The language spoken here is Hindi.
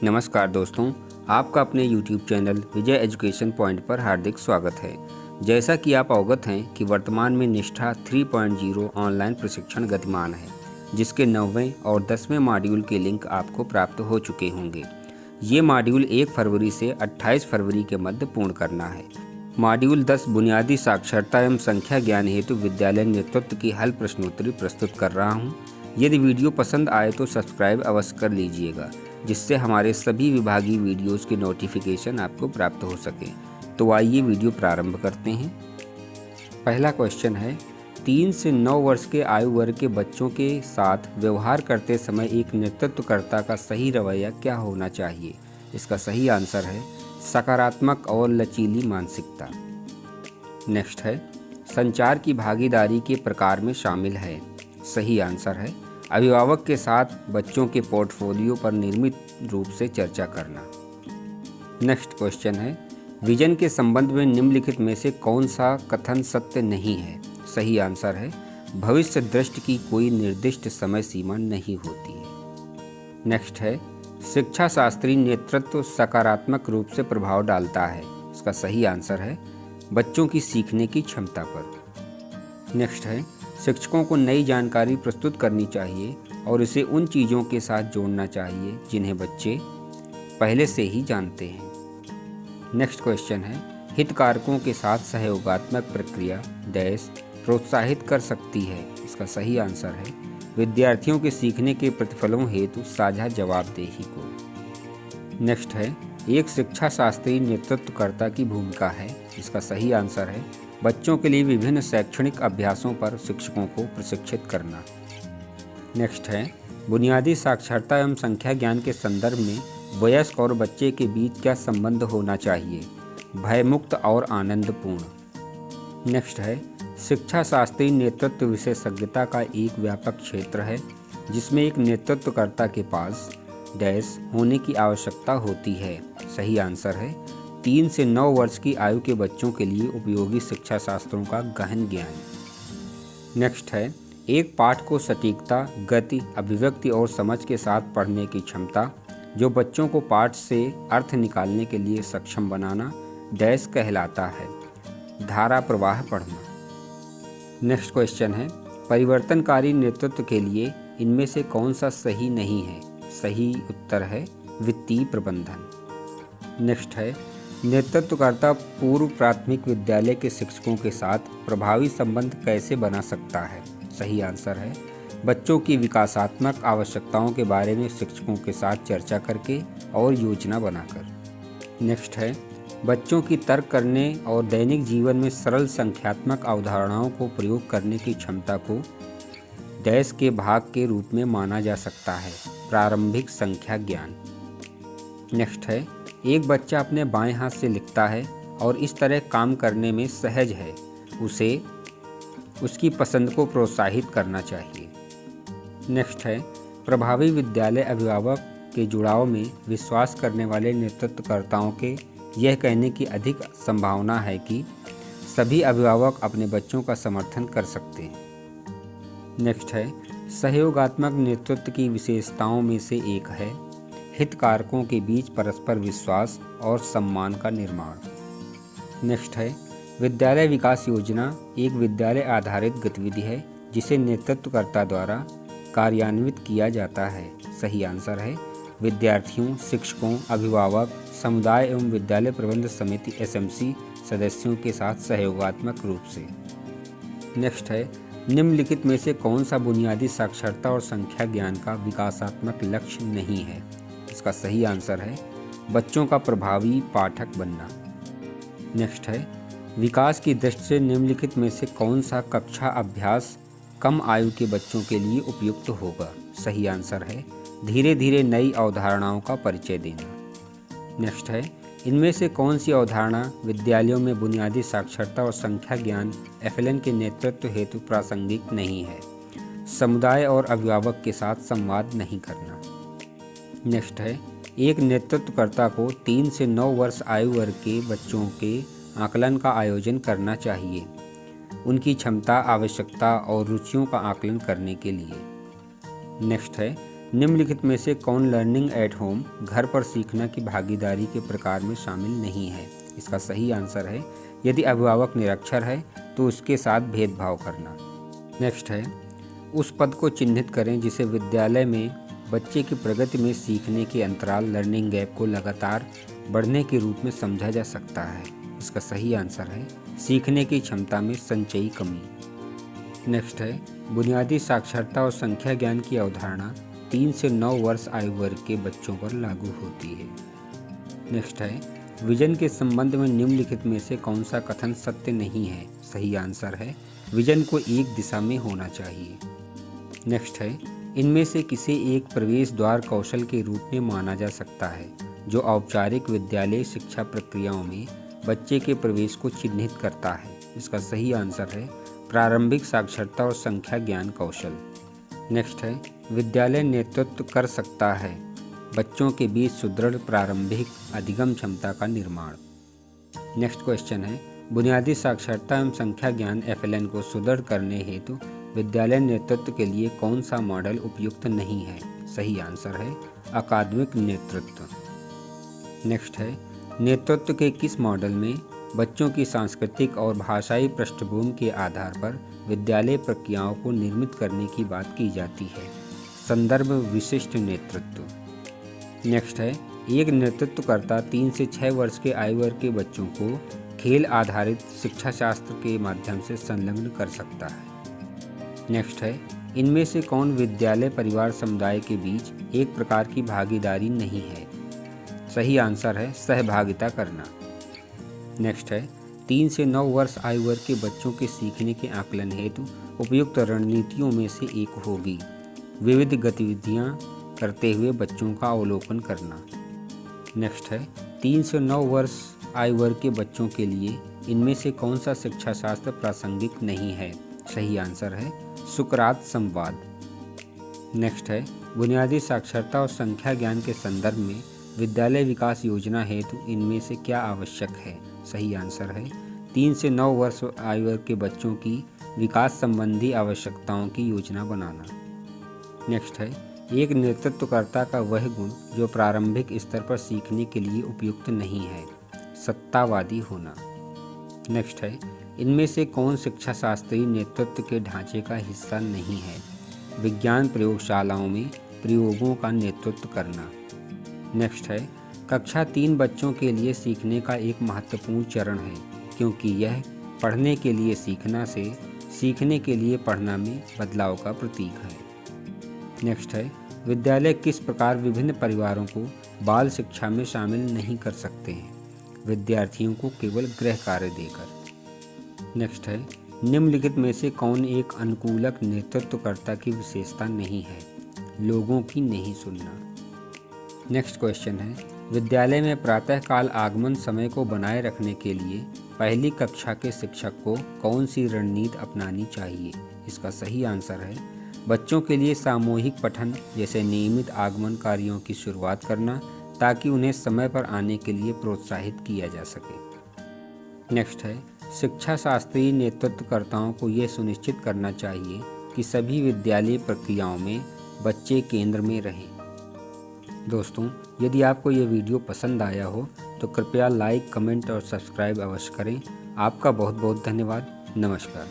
नमस्कार दोस्तों, आपका अपने YouTube चैनल विजय एजुकेशन पॉइंट पर हार्दिक स्वागत है। जैसा कि आप अवगत हैं कि वर्तमान में निष्ठा 3.0 ऑनलाइन प्रशिक्षण गतिमान है, जिसके 9वें और 10वें मॉड्यूल के लिंक आपको प्राप्त हो चुके होंगे। ये मॉड्यूल 1 फरवरी से 28 फरवरी के मध्य पूर्ण करना है। मॉड्यूल 10 बुनियादी साक्षरता एवं संख्या ज्ञान हेतु विद्यालय नेतृत्व की हल प्रश्नोत्तरी प्रस्तुत कर रहा हूँ। यदि वीडियो पसंद आए तो सब्सक्राइब अवश्य कर लीजिएगा, जिससे हमारे सभी विभागीय वीडियोस की नोटिफिकेशन आपको प्राप्त हो सके। तो आइए वीडियो प्रारंभ करते हैं। पहला क्वेश्चन है, 3 से 9 वर्ष के आयु वर्ग के बच्चों के साथ व्यवहार करते समय एक नेतृत्वकर्ता का सही रवैया क्या होना चाहिए? इसका सही आंसर है सकारात्मक और लचीली मानसिकता। नेक्स्ट है, संचार की भागीदारी के प्रकार में शामिल है। सही आंसर है अभिभावक के साथ बच्चों के पोर्टफोलियो पर नियमित रूप से चर्चा करना। नेक्स्ट क्वेश्चन है, विजन के संबंध में निम्नलिखित में से कौन सा कथन सत्य नहीं है? सही आंसर है भविष्य दृष्टि की कोई निर्दिष्ट समय सीमा नहीं होती है। नेक्स्ट है, शिक्षा शास्त्री नेतृत्व सकारात्मक रूप से प्रभाव डालता है। इसका सही आंसर है बच्चों की सीखने की क्षमता पर। नेक्स्ट है, शिक्षकों को नई जानकारी प्रस्तुत करनी चाहिए और इसे उन चीज़ों के साथ जोड़ना चाहिए जिन्हें बच्चे पहले से ही जानते हैं। नेक्स्ट क्वेश्चन है, हितधारकों के साथ सहयोगात्मक प्रक्रिया प्रोत्साहित कर सकती है। इसका सही आंसर है विद्यार्थियों के सीखने के प्रतिफलों हेतु साझा जवाबदेही को। नेक्स्ट है, एक शिक्षा शास्त्री नेतृत्वकर्ता की भूमिका है। इसका सही आंसर है बच्चों के लिए विभिन्न शैक्षणिक अभ्यासों पर शिक्षकों को प्रशिक्षित करना। नेक्स्ट है, बुनियादी साक्षरता एवं संख्या ज्ञान के संदर्भ में वयस्क और बच्चे के बीच क्या संबंध होना चाहिए? भयमुक्त और आनंदपूर्ण। नेक्स्ट है, शिक्षा शास्त्री नेतृत्व विशेषज्ञता का एक व्यापक क्षेत्र है जिसमें एक नेतृत्वकर्ता के पास होने की आवश्यकता होती है। सही आंसर है 3 से 9 वर्ष की आयु के बच्चों के लिए उपयोगी शिक्षा शास्त्रों का गहन ज्ञान। नेक्स्ट है, एक पाठ को सटीकता, गति, अभिव्यक्ति और समझ के साथ पढ़ने की क्षमता जो बच्चों को पाठ से अर्थ निकालने के लिए सक्षम बनाना कहलाता है। धारा प्रवाह पढ़ना। नेक्स्ट क्वेश्चन है, परिवर्तनकारी नेतृत्व के लिए इनमें से कौन सा सही नहीं है? सही उत्तर है वित्तीय प्रबंधन। नेक्स्ट है, नेतृत्वकर्ता पूर्व प्राथमिक विद्यालय के शिक्षकों के साथ प्रभावी संबंध कैसे बना सकता है? सही आंसर है बच्चों की विकासात्मक आवश्यकताओं के बारे में शिक्षकों के साथ चर्चा करके और योजना बनाकर। नेक्स्ट है, बच्चों की तर्क करने और दैनिक जीवन में सरल संख्यात्मक अवधारणाओं को प्रयोग करने की क्षमता को के भाग के रूप में माना जा सकता है। प्रारंभिक संख्या ज्ञान। नेक्स्ट है, एक बच्चा अपने बाएं हाथ से लिखता है और इस तरह काम करने में सहज है, उसे उसकी पसंद को प्रोत्साहित करना चाहिए। नेक्स्ट है, प्रभावी विद्यालय अभिभावक के जुड़ाव में विश्वास करने वाले नेतृत्वकर्ताओं के यह कहने की अधिक संभावना है कि सभी अभिभावक अपने बच्चों का समर्थन कर सकते हैं। नेक्स्ट है, सहयोगात्मक नेतृत्व की विशेषताओं में से एक है हितधारकों के बीच परस्पर विश्वास और सम्मान का निर्माण। नेक्स्ट है, विद्यालय विकास योजना एक विद्यालय आधारित गतिविधि है जिसे नेतृत्वकर्ता द्वारा कार्यान्वित किया जाता है। सही आंसर है विद्यार्थियों, शिक्षकों, अभिभावक, समुदाय एवं विद्यालय प्रबंध समिति SMC सदस्यों के साथ सहयोगात्मक रूप से। नेक्स्ट है, निम्नलिखित में से कौन सा बुनियादी साक्षरता और संख्या ज्ञान का विकासात्मक लक्ष्य नहीं है? इसका सही आंसर है बच्चों का प्रभावी पाठक बनना। नेक्स्ट है, विकास की दृष्टि से निम्नलिखित में से कौन सा कक्षा अभ्यास कम आयु के बच्चों के लिए उपयुक्त होगा? सही आंसर है धीरे धीरे नई अवधारणाओं का परिचय देना। नेक्स्ट है, इनमें से कौन सी अवधारणा विद्यालयों में बुनियादी साक्षरता और संख्या ज्ञान FLN के नेतृत्व हेतु प्रासंगिक नहीं है? समुदाय और अभिभावक के साथ संवाद नहीं करना। नेक्स्ट है, एक नेतृत्वकर्ता को 3 से 9 वर्ष आयु वर्ग के बच्चों के आकलन का आयोजन करना चाहिए, उनकी क्षमता, आवश्यकता और रुचियों का आकलन करने के लिए। नेक्स्ट है, निम्नलिखित में से कौन लर्निंग एट होम घर पर सीखना की भागीदारी के प्रकार में शामिल नहीं है? इसका सही आंसर है यदि अभिभावक निरक्षर है तो उसके साथ भेदभाव करना। नेक्स्ट है, उस पद को चिन्हित करें जिसे विद्यालय में बच्चे की प्रगति में सीखने के अंतराल लर्निंग गैप को लगातार बढ़ने के रूप में समझा जा सकता है। इसका सही आंसर है सीखने की क्षमता में संचयी कमी। नेक्स्ट है, बुनियादी साक्षरता और संख्या ज्ञान की अवधारणा 3 से 9 वर्ष आयु वर्ग के बच्चों पर लागू होती है। नेक्स्ट है, विजन के संबंध में निम्नलिखित में से कौन सा कथन सत्य नहीं है? सही आंसर है विजन को एक दिशा में होना चाहिए। नेक्स्ट है, इनमें से किसे एक प्रवेश द्वार कौशल के रूप में माना जा सकता है जो औपचारिक विद्यालय शिक्षा प्रक्रियाओं में बच्चे के प्रवेश को चिन्हित करता है? इसका सही आंसर है प्रारंभिक साक्षरता और संख्या ज्ञान कौशल। नेक्स्ट है, विद्यालय नेतृत्व कर सकता है बच्चों के बीच सुदृढ़ प्रारंभिक अधिगम क्षमता का निर्माण। नेक्स्ट क्वेश्चन है, बुनियादी साक्षरता एवं संख्या ज्ञान FLN को सुदृढ़ करने हेतु विद्यालय नेतृत्व के लिए कौन सा मॉडल उपयुक्त नहीं है? सही आंसर है अकादमिक नेतृत्व। नेक्स्ट है, नेतृत्व के किस मॉडल में बच्चों की सांस्कृतिक और भाषाई पृष्ठभूमि के आधार पर विद्यालय प्रक्रियाओं को निर्मित करने की बात की जाती है? संदर्भ विशिष्ट नेतृत्व। नेक्स्ट है, एक नेतृत्वकर्ता 3 से 6 वर्ष के आयु वर्ग के बच्चों को खेल आधारित शिक्षा शास्त्र के माध्यम से संलग्न कर सकता है। नेक्स्ट है, इनमें से कौन विद्यालय परिवार समुदाय के बीच एक प्रकार की भागीदारी नहीं है? सही आंसर है सहभागिता करना। नेक्स्ट है, 3 से 9 वर्ष आयु वर्ग के बच्चों के सीखने के आकलन हेतु उपयुक्त रणनीतियों में से एक होगी विविध गतिविधियां करते हुए बच्चों का अवलोकन करना। नेक्स्ट है, 3 से 9 वर्ष आयु वर्ग के बच्चों के लिए इनमें से कौन सा शिक्षा शास्त्र प्रासंगिक नहीं है? सही आंसर है सुकरात संवाद। नेक्स्ट है, बुनियादी साक्षरता और संख्या ज्ञान के संदर्भ में विद्यालय विकास योजना हेतु इनमें से क्या आवश्यक है? सही आंसर है 3 से 9 वर्ष आयु वर्ग के बच्चों की विकास संबंधी आवश्यकताओं की योजना बनाना। नेक्स्ट है, एक नेतृत्वकर्ता का वह गुण जो प्रारंभिक स्तर पर सीखने के लिए उपयुक्त नहीं है? सत्तावादी होना। नेक्स्ट है, इनमें से कौन शिक्षा शास्त्रीय नेतृत्व के ढांचे का हिस्सा नहीं है? विज्ञान प्रयोगशालाओं में प्रयोगों का नेतृत्व करना। नेक्स्ट है, कक्षा 3 बच्चों के लिए सीखने का एक महत्वपूर्ण चरण है क्योंकि यह पढ़ने के लिए सीखना से सीखने के लिए पढ़ना में बदलाव का प्रतीक है। नेक्स्ट है, विद्यालय किस प्रकार विभिन्न परिवारों को बाल शिक्षा में शामिल नहीं कर सकते हैं? विद्यार्थियों को केवल गृह कार्य देकर। नेक्स्ट है, निम्नलिखित में से कौन एक अनुकूलक नेतृत्वकर्ता की विशेषता नहीं है? लोगों की नहीं सुनना। नेक्स्ट क्वेश्चन है, विद्यालय में प्रातःकाल आगमन समय को बनाए रखने के लिए पहली कक्षा के शिक्षक को कौन सी रणनीति अपनानी चाहिए? इसका सही आंसर है बच्चों के लिए सामूहिक पठन जैसे नियमित आगमन कार्यों की शुरुआत करना ताकि उन्हें समय पर आने के लिए प्रोत्साहित किया जा सके। नेक्स्ट है, शिक्षा शास्त्रीय नेतृत्वकर्ताओं को यह सुनिश्चित करना चाहिए कि सभी विद्यालय प्रक्रियाओं में बच्चे केंद्र में रहें। दोस्तों, यदि आपको यह वीडियो पसंद आया हो तो कृपया लाइक, कमेंट और सब्सक्राइब अवश्य करें। आपका बहुत बहुत धन्यवाद। नमस्कार।